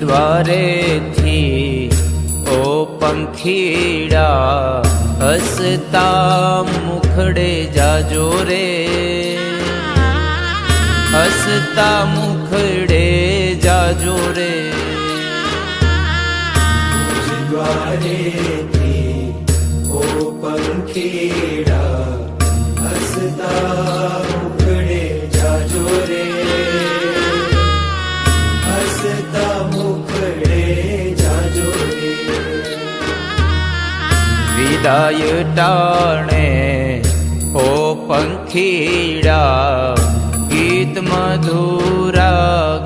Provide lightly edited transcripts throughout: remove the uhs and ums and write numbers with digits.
द्वारे थी ओ पंखीड़ा हसता मुखड़े जाजो रे हसता मुखड़े जाजो रे द्वारे थी ओ पंखीड़ा हसता मुखड़े जाजो रे हसता मुखड़े जाजो रे विदाय टाणे ओ पंखीड़ा गीत मधुरा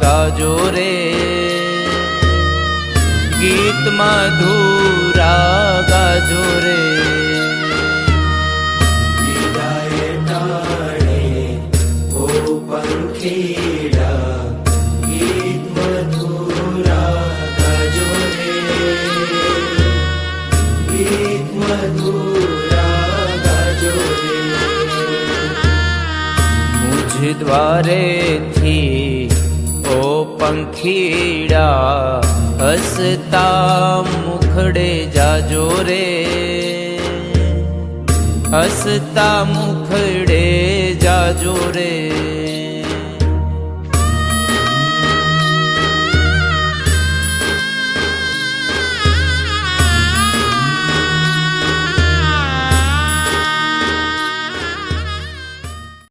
गाजो रे गीत मधुरा गाजो रे विदाय टाणे ओ पंखीड़ा गीत मधुरा गाजो रे गीत मधुरा गाजो रे मुझ द्वारे थी ओ पंखीड़ा हसता मुखड़े जाजो रे हसता मुखड़े जाजो रे।